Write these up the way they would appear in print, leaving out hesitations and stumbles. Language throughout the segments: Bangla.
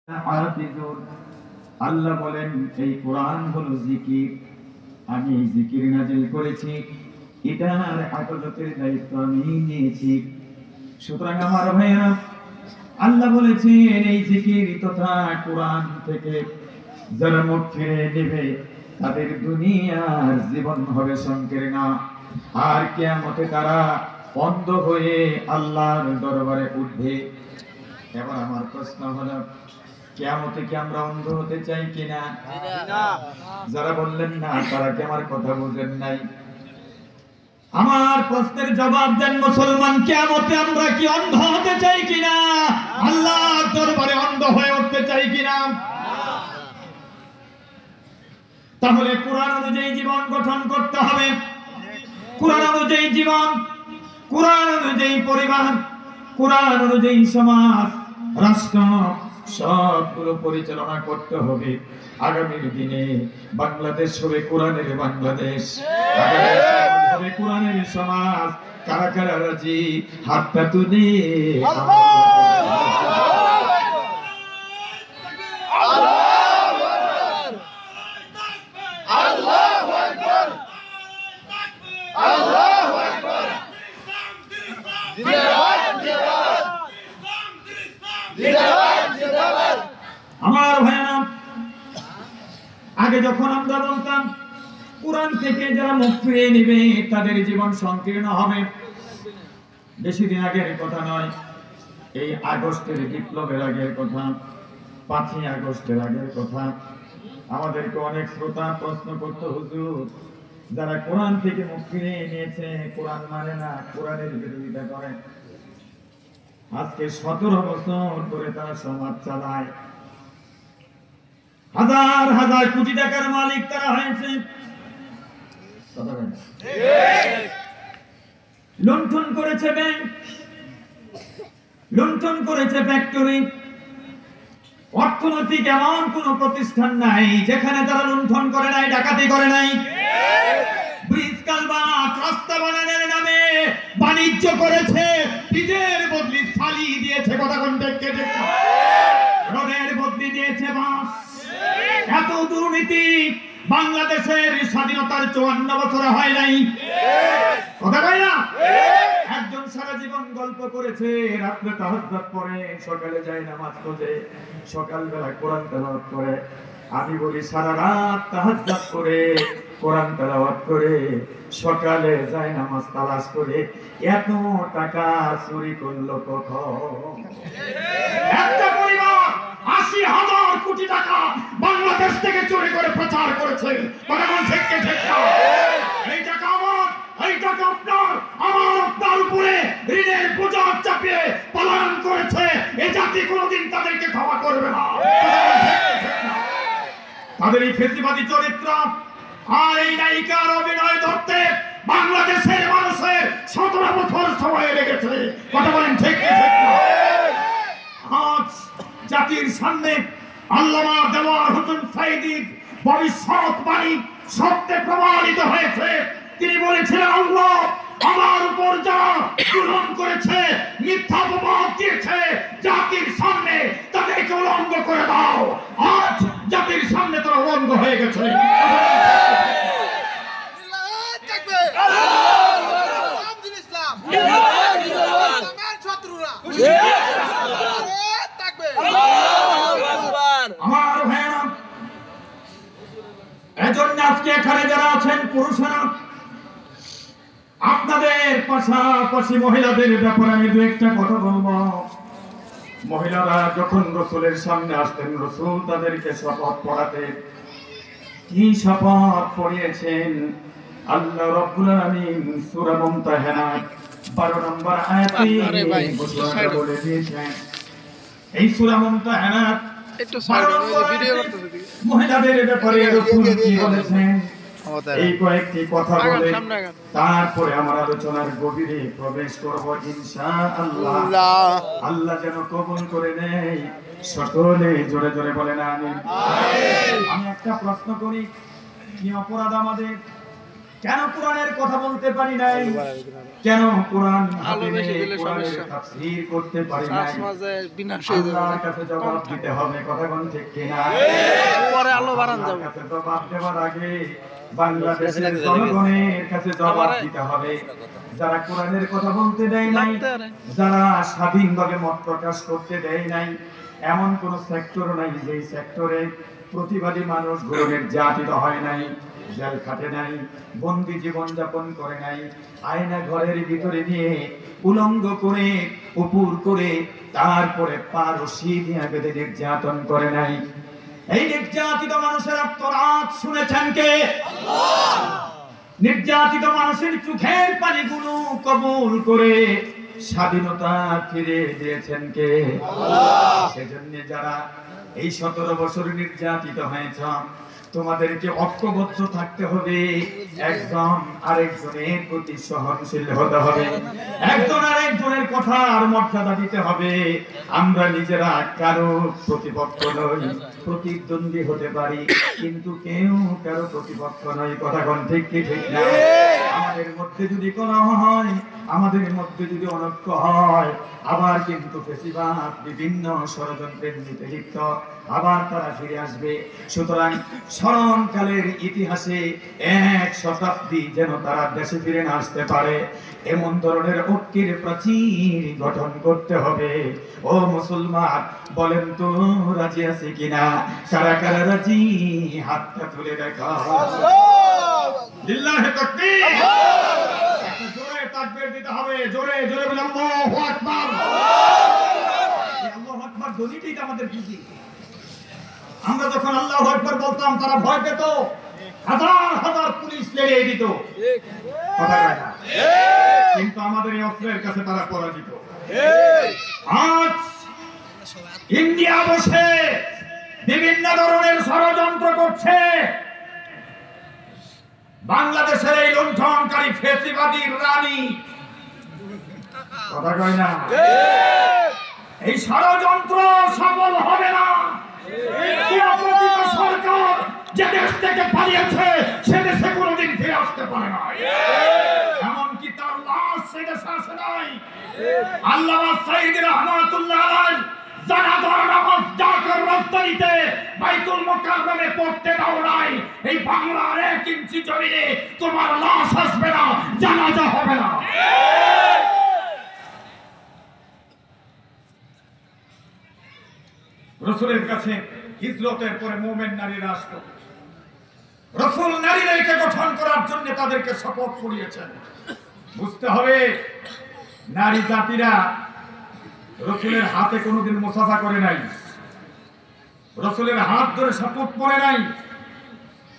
হাফিজুন। আল্লাহ বলেন এই কোরআন হলো জিকির, আমি জিকির নাজিল করেছি, এটার হেফাজতের দায়িত্ব আমি নিয়েছি। সুতরাং আমার ভাইরা, আল্লাহ বলেছেন এই জিকির তথা কোরআন থেকে যারা মুখ ফিরে নেবে তাদের দুনিয়ার জীবন হবে সংকীর্ণ, আর কিয়ামতে তারা অন্ধ হয়ে আল্লাহর দরবারে উঠবে। এবার আমার প্রশ্ন হলো, কিয়ামতে কি আমরা অন্ধ হতে চাই কিনা? যারা বললেন না তারা কি আমার কথা বুঝেন নাই? আমার প্রশ্নের জবাব দেন মুসলমান, কিয়ামতে আমরা কি অন্ধ হতে চাই কিনা? আল্লাহর দরবারে অন্ধ হয়ে উঠতে চাই কিনা? তাহলে কোরআন অনুযায়ী জীবন গঠন করতে হবে। কোরআন অনুযায়ী জীবন, কোরআন অনুযায়ী পরিবার, কোরআন অনুযায়ী সমাজ, রাষ্ট্র সবগুলো পরিচালনা করতে হবে। আগামীর দিনে বাংলাদেশ হবে কোরআনের বাংলাদেশ, হবে কোরআনের সমাজ। কারা কারা রাজি? হাতটা তুলে আমার ভাইরা, আগে যখন আমরা বলতাম কোরআন থেকে যারা মুখ ফিরিয়ে নেবে তাদের জীবন সংকীর্ণ হবে, বেশি দিন আগের কথা নয়, এই আগস্টের বিপ্লবের আগের কথা, 5ই আগস্টের আগের কথা। আমাদেরকে অনেক শ্রোতা প্রশ্ন করতো, হুজুর যারা কোরআন থেকে মুখ ফিরিয়ে নিয়েছে, কোরআন মানে না, কোরআনের বিরোধিতা করে, আজকে 17 বছর ধরে তারা সমাজ চালায়, হাজার হাজার কোটি টাকার মালিক তারা হয়েছে। লুণ্ঠন করেছে ব্যাংক, লুণ্ঠন করেছে ফ্যাক্টরি। অর্থনৈতিক এমন কোন প্রতিষ্ঠান নাই যেখানে তারা লুণ্ঠন করে নাই, ডাকাতি করে নাই। ব্রিজ, কালভার্ট, রাস্তা বানানোর নামে বাণিজ্য করেছে, ডিজের বদলি ছালি দিয়েছে, কথা কোনটা কেটে রোডের বদলি দিয়েছে বাস। এত দুর্নীতি বাংলাদেশের স্বাধীনতার 54 বছরে হয় নাই, কথা কয় না? একজন সারা জীবন গল্প করেছে, রাত্রে তাহাজ্জুদ পড়ে, সকালে যায় নামাজ পড়ে, সকালবেলা কোরআন তেলাওয়াত করে। আমি বলি সারা রাত তাহাজ্জুদ করে, কোরআন তেলাওয়াত করে, সকালে যায় নামাজ তালাশ করে, এত টাকা চুরি করলো কখন? একটা পরিবার 80,000 কোটি টাকা বাংলাদেশ থেকে চুরি করে প্রচার করেছে। এই টাকা আমার, এই টাকা আপনার, আমার আপনার উপরে ঋণের বোঝা চাপিয়ে পালন করেছে। এই জাতি কোনোদিন তাদেরকে ক্ষমা করবে না। তাদের এই ফেসিবাদী চরিত্র আর এই নায়িকার অভিনয় ধরতে বাংলাদেশের মানুষের 17 বছর সময় লেগেছে। কথা বলেন ঠিক না? আজ জাতির সামনে আল্লামা দেওয়ার হোসেন সাঈদীর ভবিষ্যৎবাণী সত্যে প্রমাণিত হয়েছে। তিনি বলেছিলেন, আল্লাহ আমার উপর যারা জুলুম করেছে, মিথ্যা অপবাদ দিয়েছে, জাতির সামনে তাদেরকে উলঙ্গ করে দাও। আজ জাতির সামনে তারা উলঙ্গ হয়ে গেছে। আমার ভাইরা, এজন্য আজকে এখানে যারা আছেন পুরুষেরা, আপনাদের পাশাপাশি মহিলাদের ব্যাপারে আমি দু একটা কথা বলবো। মহিলারা যখন রাসূলের সামনে আসতেন, রাসূল তাদেরকে শপথ পড়াতেন। কি শপথ পড়িয়েছেন? আল্লাহ রাব্বুল আলামিন সূরা মুমতাহানা 12 নম্বর আয়াতে ঘোষণা বলে দিয়েছেন। এই সূরা মুমতাহানা একটু ভিডিও করতেছি, মহিলাদের ব্যাপারে রাসূল কি বলেছেন এই কয়েকটি কথা বলে তারপরে আমার আলোচনার গভীরে প্রবেশ করব ইনশাআল্লাহ। আল্লাহ যেন কবুল করে নেয়। সকলে জোরে জোরে বলেন আমিন। আমি একটা প্রশ্ন করি, কি অপরাধ আমাদের? কেন কোরআনের কথা বলতে পারি নাই, কেন কোরআন হাতে নিয়ে কোরআনের তাফসীর করতে পারি নাই, আল্লাহর কাছে জবাব দিতে হবে। কথা কোন ঠিক কিনা? পরে আল্লাহ বারান যাব, কাছে জবাব দেওয়ার আগে বাংলাদেশের জনগণের কাছে জবাব দিতে হবে। যারা কোরআনের কথা বলতে দেয় নাই, যারা স্বাধীনভাবে মত প্রকাশ করতে দেয় নাই, এমন কোন সেক্টর নাই যেই সেক্টরে প্রতিবাদী মানুষ নির্যাতিত হয় নাই, জেল খাটে নাই, বন্দি জীবন যাপন করে নাই, আয়না ঘরের ভিতরে নিয়ে উলঙ্গ করে উপর করে তারপরে পা রশি দিয়ে বেঁধে নির্যাতন করে নাই। এই নির্যাতিত মানুষের আত্মনাদ শুনেছেন কে? আল্লাহ। নির্যাতিত মানুষের চোখের পানিগুলো কবুল করে স্বাধীনতা ফিরে দিয়েছেন কে? আল্লাহ। সেজন্য যারা এই 17 বছর নির্যাতিত হয়েছ, তোমাদেরকে ঐক্যবদ্ধ থাকতে হবে, একজন আরেকজনের প্রতি সহনশীল হতে হবে, একজন আরেকজনের কথার মর্যাদা দিতে হবে। আমরা নিজেরা কারো প্রতিপক্ষ নই, প্রতিদ্বন্দ্বী হতে পারি, কিন্তু কেউ কারো প্রতিপক্ষ নই। কথা কোন ঠিক কি ঠিক না? আমাদের মধ্যে যদি কোনো হয়, আমাদের মধ্যে যদি অনৈক্য হয়, আবার কিন্তু ফেসিবাদ বিভিন্ন ষড়যন্ত্রের নীতি লিপ্ত, আবার তারা ফিরে আসবে। সুতরাং স্মরণকালের ইতিহাসে 1 শতাব্দী যেন তারা দেশে ফিরে না আসতে পারে, এমন ধরনের ঐক্যের প্রাচীর গঠন করতে হবে। ও মুসলমান, বলেন তো রাজি আছে কিনা? কারা কারা রাজি? হাতটা তুলে দেখা। লিল্লাহি তাকবীর। একটু জোরে তাকবীর দিতে হবে, জোরে জোরে বলে আল্লাহু আকবার। আল্লাহু আকবার ধ্বনিটাই আমাদের বুঝি। আমরা যখন আল্লাহু আকবার বলতাম, তারা ভয় পেত, হাজার হাজার পুলিশ লেগে দিত, কথা কয় না? কিন্তু আমাদের এই অস্ত্রের কাছে তারা পরাজিত। আজ ইন্ডিয়া বসে বিভিন্ন ধরনের ষড়যন্ত্র করছে, বাংলাদেশের এই লুণ্ঠনকারী ফেসিবাদী রানী, কথা কয় না? এই ষড়যন্ত্র সফল হবে না। সরকার যে দেশ থেকে পালিয়েছে সে দেশে কোনোদিন ফিরে আসতে পারে না, এমনকি তার লাশ সে দেশে আসে নাই। আল্লামা সাঈদী রহমাতুল্লাহ আলাইহি জানাজার নামাজ ঢাকার রাজধানীতে বাইতুল মুকাররমে পড়তে দাও নাই। এই বাংলার 1 ইঞ্চি জমিনে তোমার লাশ আসবে না, জানাজা হবে না। রাসূলের কাছে হিজরতের পরে মুমিন নারীরা আসতো, রাসূল নারীদেরকে গঠন করার জন্য তাদেরকে শপথ করিয়েছেন। বুঝতে হবে, নারী জাতিরা রাসূলের হাতে কোনোদিন মুসাফা করে নাই, রাসূলের হাত ধরে শপথ পড়ে নাই,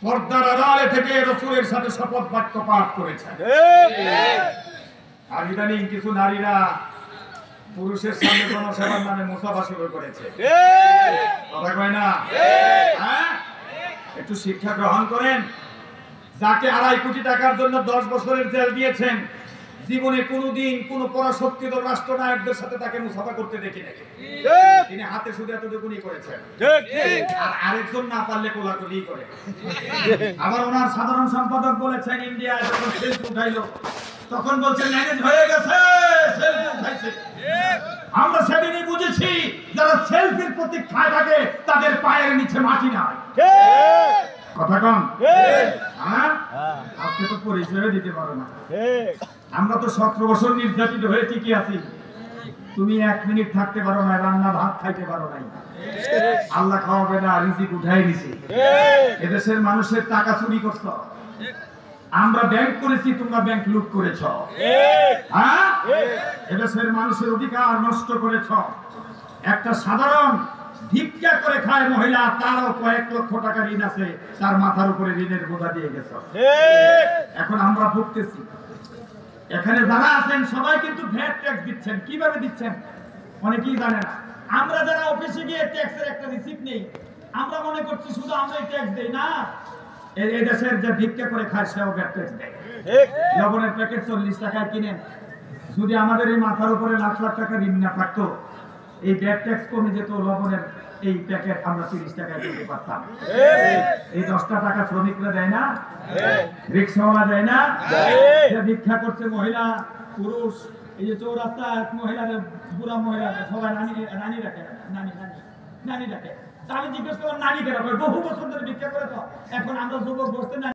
পর্দার আড়ালে থেকে রাসূলের সাথে শপথ বাক্য পাঠ করেছেন। আর ইদানিং কিছু নারীরা পুরুষের সামনে জনসেবার নামে মুসাফা শুরু করেছে, কথা কয় না? একটু শিক্ষা গ্রহণ করেন। যাকে 2.5 কোটি টাকার জন্য 10 বছরের জেল দিয়েছেন, জীবনে কোনোদিন কোন পরাশক্তিধর রাষ্ট্রনায়কদের সাথে তাকে মুসাফা করতে দেখি নাকি? তিনি হাতে শুধু এতটুকুনি করেছেন, আর আরেকজন না পারলে কোলাকুলি করে। আবার ওনার সাধারণ সম্পাদক বলেছেন, ইন্ডিয়ায় যখন সেলফি উঠাইলো তখন বলছেন ম্যানেজ হয়ে গেছে, সেলফি উঠাইছে। আমরা সেদিনই বুঝেছি যারা সেলফির প্রতীক্ষায় থাকে তাদের পায়ের নিচে মাটি নাই। কথা কম? আজকে তো পরিচয় দিতে পারো না। আমরা তো 17 বছর নির্যাতিত হয়ে ঠিকই আছি। তুমি 1 মিনিট থাকতে পারো না, রান্না ভাত খাইতে পারো নাই, আল্লাহ খাওয়াবে না, রিজিক উঠাই দিছে। এদেশের মানুষের টাকা চুরি করছ, আমরা ব্যাংক করেছি, তোমরা ব্যাংক লুট করেছ। এদেশের মানুষের অধিকার নষ্ট করেছ। একটা সাধারণ ভিক্ষা করে খায় মহিলা, তারও কয়েক লক্ষ টাকা ঋণ আছে, তার মাথার উপরে ঋণের বোঝা দিয়ে গেছ। এখন আমরা ভুগতেছি। এখানে যারা আছেন সবাই কিন্তু ভ্যাট ট্যাক্স দিচ্ছেন। কিভাবে দিচ্ছেন অনেকেই জানে না। আমরা যারা অফিসে গিয়ে ট্যাক্সের একটা রিসিপ্ট নেই, আমরা মনে করছি শুধু আমরাই ট্যাক্স দেই না, এই দেশের যে ভিক্ষা করে খায় সেও ভ্যাট ট্যাক্স দেয়। লবণের প্যাকেট 40 টাকায় কিনেন, যদি আমাদের এই মাথার উপরে লাখ লাখ টাকা ঋণ না থাকতো, এই ভ্যাট ট্যাক্স কমে যেত, লবণের এই প্যাকেট আমরা 30 টাকায় কিনতে পারতাম। এই 10টা টাকা শ্রমিকরা দেয় না, রিক্সাওয়ালা দেয় না, ভিক্ষা করছে মহিলা পুরুষ, এই যে চৌরাস্তা মহিলাদের বুড়া মহিলা সবাই নানি রাখে, নানি রাখে। আমি জিজ্ঞেস করলাম নানি কেন, বহু বছর ধরে ভিক্ষা করে তো, এখন আমরা যুবক বসতে নানি